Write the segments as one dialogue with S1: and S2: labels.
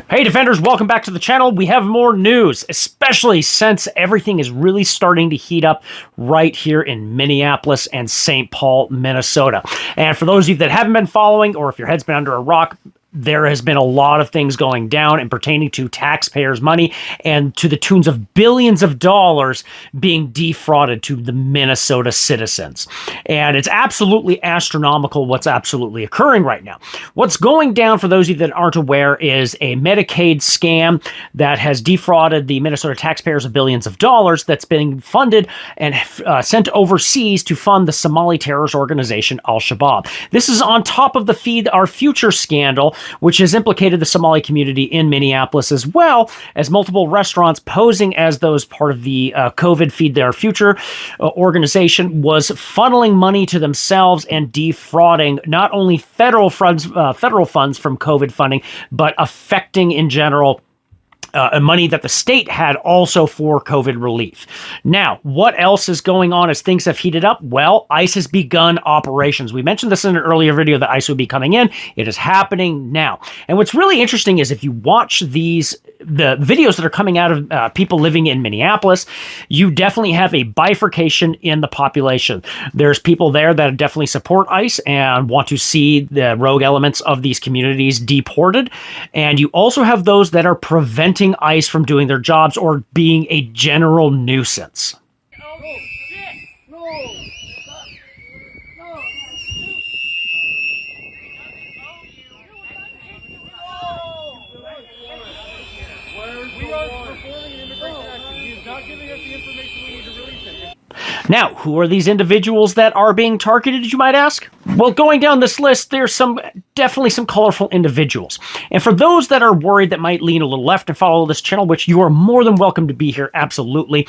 S1: Hey Defenders, welcome back to the channel. We have more news, especially since everything is really starting to heat up right here in Minneapolis and St. Paul, Minnesota. And for those of you that haven't been following, or if your head's been under a rock, there has been a lot of things going down and pertaining to taxpayers' money and to the tunes of billions of dollars being defrauded to the Minnesota citizens. And it's absolutely astronomical what's absolutely occurring right now. What's going down, for those of you that aren't aware, is a Medicaid scam that has defrauded the Minnesota taxpayers of billions of dollars that's being funded and sent overseas to fund the Somali terrorist organization Al-Shabaab. This is on top of the Feed Our Future scandal, which has implicated the Somali community in Minneapolis, as well as multiple restaurants posing as those part of the COVID Feed Our Future organization was funneling money to themselves and defrauding not only federal funds from COVID funding, but affecting in general money that the state had also for COVID relief. Now, what else is going on as things have heated up? Well, ICE has begun operations. We mentioned this in an earlier video that ICE would be coming in. It is happening now. And what's really interesting is if you watch the videos that are coming out of people living in Minneapolis, you definitely have a bifurcation in the population. There's people there that definitely support ICE and want to see the rogue elements of these communities deported. And you also have those that are preventing ICE from doing their jobs or being a general nuisance. Now, who are these individuals that are being targeted, you might ask? Well, going down this list, there's definitely some colorful individuals. And for those that are worried that might lean a little left and follow this channel, which you are more than welcome to be here, absolutely,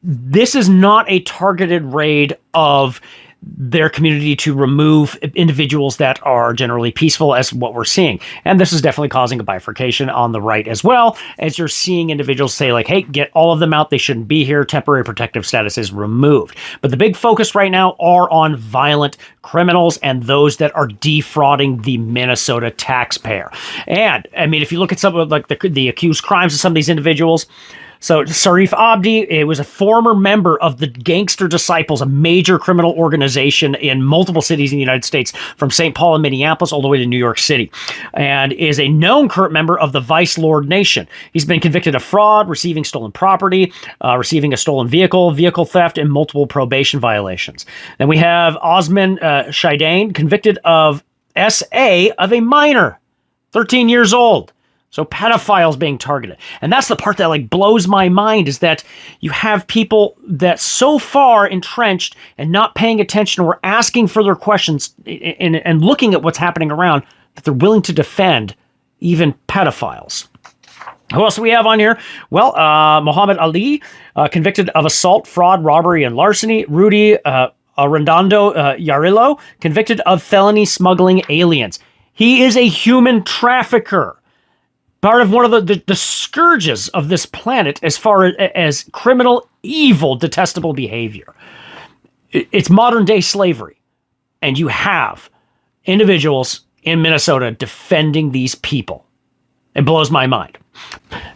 S1: this is not a targeted raid of their community to remove individuals that are generally peaceful, as what we're seeing. And this is definitely causing a bifurcation on the right as well, as you're seeing individuals say like, hey, get all of them out. They shouldn't be here. Temporary protective status is removed. But the big focus right now are on violent criminals and those that are defrauding the Minnesota taxpayer. And I mean, if you look at some of like the accused crimes of some of these individuals, so Sarif Abdi, it was a former member of the Gangster Disciples, a major criminal organization in multiple cities in the United States, from St. Paul and Minneapolis all the way to New York City, and is a known current member of the Vice Lord Nation. He's been convicted of fraud, receiving stolen property, receiving a stolen vehicle theft, and multiple probation violations. Then we have Osman Shidane, convicted of SA of a minor, 13 years old. So pedophiles being targeted. And that's the part that like blows my mind, is that you have people that so far entrenched and not paying attention or asking further questions and looking at what's happening around, that they're willing to defend even pedophiles. Who else do we have on here? Well, Muhammad Ali, convicted of assault, fraud, robbery, and larceny. Rudy Arredondo Yarillo, convicted of felony smuggling aliens. He is a human trafficker. Part of one of the scourges of this planet as far as criminal, evil, detestable behavior. It's modern day slavery. And you have individuals in Minnesota defending these people. It blows my mind.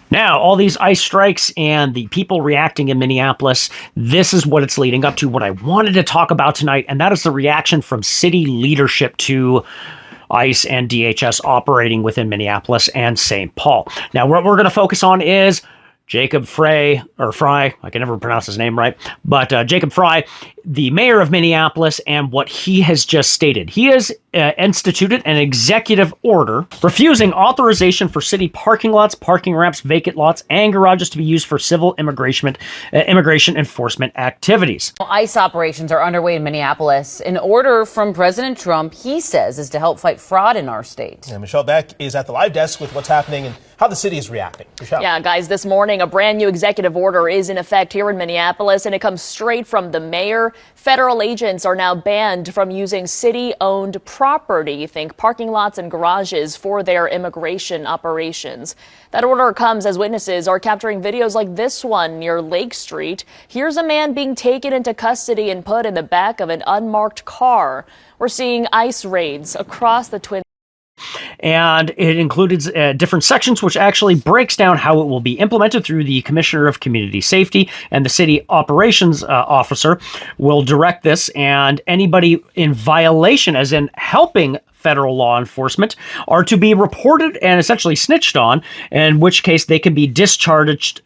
S1: Now, all these ICE strikes and the people reacting in Minneapolis, this is what it's leading up to, what I wanted to talk about tonight, and that is the reaction from city leadership to ICE and DHS operating within Minneapolis and St. Paul. Now, what we're going to focus on is Jacob Frey, or Frey, I can never pronounce his name right, but Jacob Frey, the mayor of Minneapolis, and what he has just stated. He has instituted an executive order refusing authorization for city parking lots, parking ramps, vacant lots, and garages to be used for civil immigration enforcement activities.
S2: ICE operations are underway in Minneapolis. An order from President Trump, he says, is to help fight fraud in our state.
S3: Yeah, Michelle Beck is at the live desk with what's happening and how the city is reacting. Michelle.
S4: Yeah, guys, this morning, a brand new executive order is in effect here in Minneapolis, and it comes straight from the mayor. Federal agents are now banned from using city-owned property, think parking lots and garages, for their immigration operations. That order comes as witnesses are capturing videos like this one near Lake Street. Here's a man being taken into custody and put in the back of an unmarked car. We're seeing ICE raids across the Twin.
S1: And it included different sections, which actually breaks down how it will be implemented through the Commissioner of Community Safety, and the city operations officer will direct this, and anybody in violation, as in helping federal law enforcement, are to be reported and essentially snitched on, in which case they can be discharged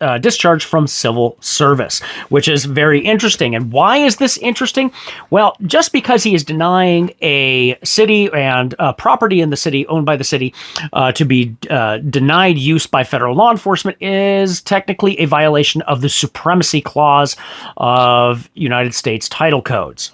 S1: from civil service, which is very interesting. And why is this interesting? Well, just because he is denying a city and property in the city owned by the city to be denied use by federal law enforcement is technically a violation of the Supremacy Clause of United States title codes.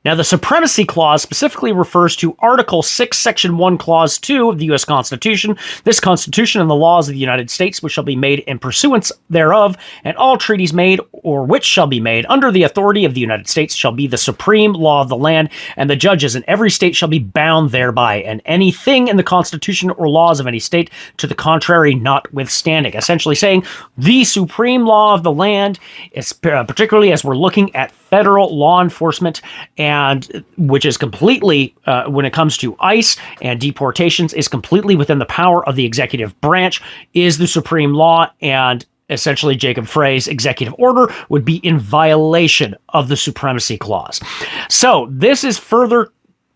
S1: Now, the Supremacy Clause specifically refers to Article 6, Section 1, Clause 2 of the U.S. Constitution. This Constitution and the laws of the United States, which shall be made in pursuance thereof, and all treaties made or which shall be made under the authority of the United States shall be the supreme law of the land, and the judges in every state shall be bound thereby, and anything in the Constitution or laws of any state to the contrary notwithstanding. Essentially saying the supreme law of the land, is particularly as we're looking at federal law enforcement, and which is completely, when it comes to ICE and deportations, is completely within the power of the executive branch, is the supreme law, and essentially Jacob Frey's executive order would be in violation of the Supremacy Clause. So this is further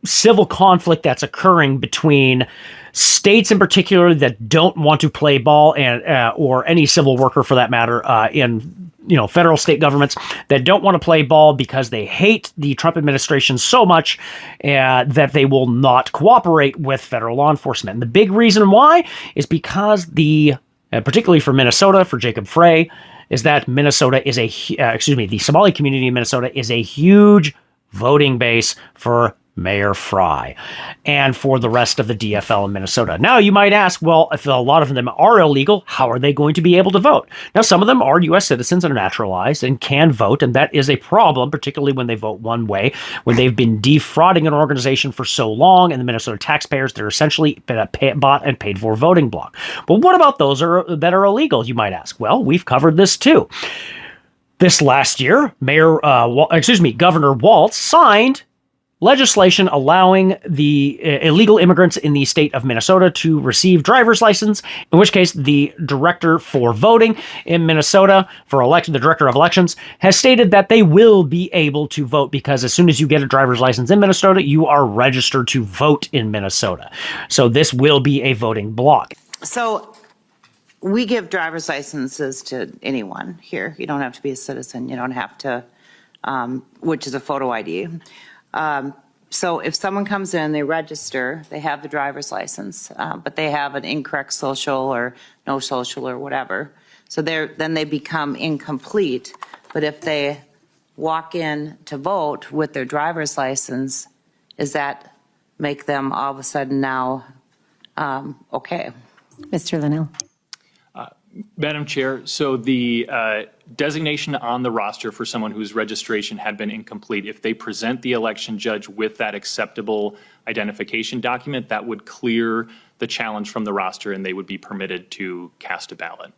S1: civil conflict that's occurring between states in particular that don't want to play ball, and or any civil worker for that matter, in federal state governments that don't want to play ball because they hate the Trump administration so much that they will not cooperate with federal law enforcement. And the big reason why is because particularly for Minnesota, for Jacob Frey, is that Minnesota is the Somali community in Minnesota is a huge voting base for Mayor Frey and for the rest of the DFL in Minnesota. Now, you might ask, well, if a lot of them are illegal, how are they going to be able to vote? Now, some of them are U.S. citizens and are naturalized and can vote, and that is a problem, particularly when they vote one way, when they've been defrauding an organization for so long, and the Minnesota taxpayers, they're essentially bought and paid for voting block. But what about those that are illegal, you might ask? Well, we've covered this too. This last year, Governor Walz signed legislation allowing the illegal immigrants in the state of Minnesota to receive driver's license, in which case the director for voting in Minnesota, the director of elections, has stated that they will be able to vote because as soon as you get a driver's license in Minnesota, you are registered to vote in Minnesota. So this will be a voting block.
S5: So we give driver's licenses to anyone here. You don't have to be a citizen. You don't have to, which is a photo ID. So if someone comes in, they register, they have the driver's license, but they have an incorrect social or no social or whatever. So then they become incomplete. But if they walk in to vote with their driver's license, does that make them all of a sudden now okay?
S6: Mr. Linnell.
S7: Madam Chair, so the designation on the roster for someone whose registration had been incomplete, if they present the election judge with that acceptable identification document, that would clear the challenge from the roster and they would be permitted to cast a ballot.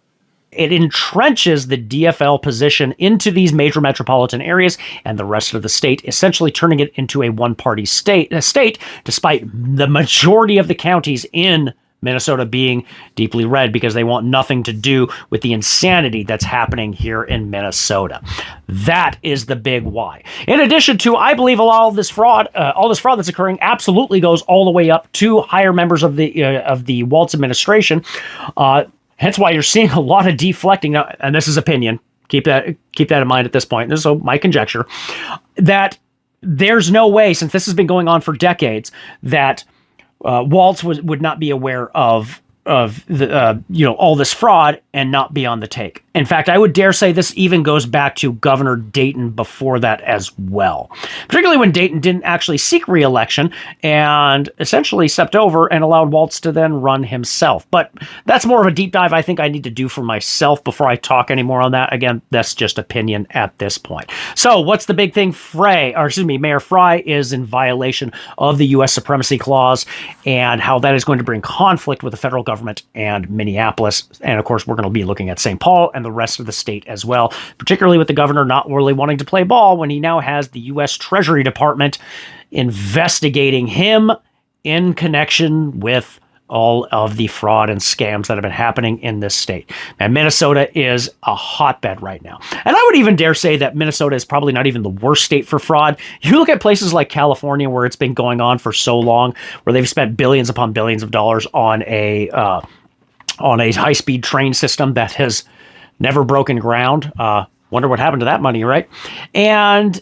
S1: It entrenches the DFL position into these major metropolitan areas and the rest of the state, essentially turning it into a one-party state, despite the majority of the counties in Minnesota being deeply red because they want nothing to do with the insanity that's happening here in Minnesota. That is the big why. In addition to, I believe all this fraud that's occurring absolutely goes all the way up to higher members of the Walz administration. Hence why you're seeing a lot of deflecting. And this is opinion. Keep that in mind at this point. This is my conjecture that there's no way, since this has been going on for decades, that Walz would not be aware of all this fraud and not be on the take. In fact, I would dare say this even goes back to Governor Dayton before that as well, particularly when Dayton didn't actually seek re-election and essentially stepped over and allowed Walz to then run himself. But that's more of a deep dive I think I need to do for myself before I talk anymore on that. Again, that's just opinion at this point. So what's the big thing? Mayor Frey is in violation of the U.S. Supremacy Clause and how that is going to bring conflict with the federal government and Minneapolis. And of course, we're going to be looking at St. Paul and the rest of the state as well, particularly with the governor not really wanting to play ball when he now has the U.S. Treasury Department investigating him in connection with all of the fraud and scams that have been happening in this state. And Minnesota is a hotbed right now. And I would even dare say that Minnesota is probably not even the worst state for fraud. You look at places like California, where it's been going on for so long, where they've spent billions upon billions of dollars on a high-speed train system that has never broken ground. Wonder what happened to that money, right? And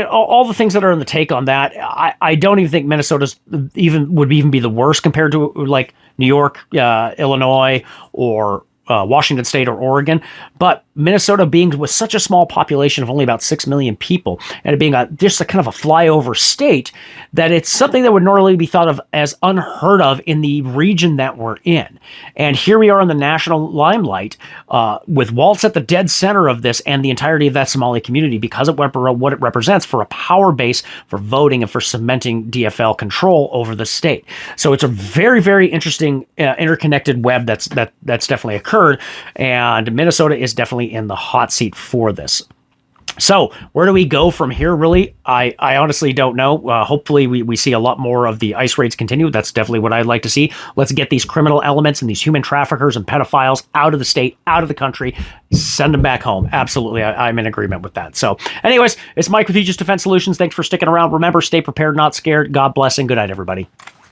S1: all the things that are in the take on that, I don't even think Minnesota's would even be the worst compared to like New York, Illinois, or Washington State or Oregon. But Minnesota being with such a small population of only about 6 million people, and it being just a kind of a flyover state, that it's something that would normally be thought of as unheard of in the region that we're in. And here we are in the national limelight with Waltz at the dead center of this and the entirety of that Somali community, because of what it represents for a power base for voting and for cementing DFL control over the state. So it's a very, very interesting interconnected web that's definitely occurred, and Minnesota is definitely in the hot seat for this. So where do we go from here, really? I honestly don't know. Hopefully we see a lot more of the ICE raids continue. That's definitely what I'd like to see. Let's get these criminal elements and these human traffickers and pedophiles out of the state, out of the country, send them back home. Absolutely, I'm in agreement with that. So anyways, it's Mike with Aegis Defense Solutions. Thanks for sticking around. Remember, stay prepared, not scared. God bless, and good night, everybody.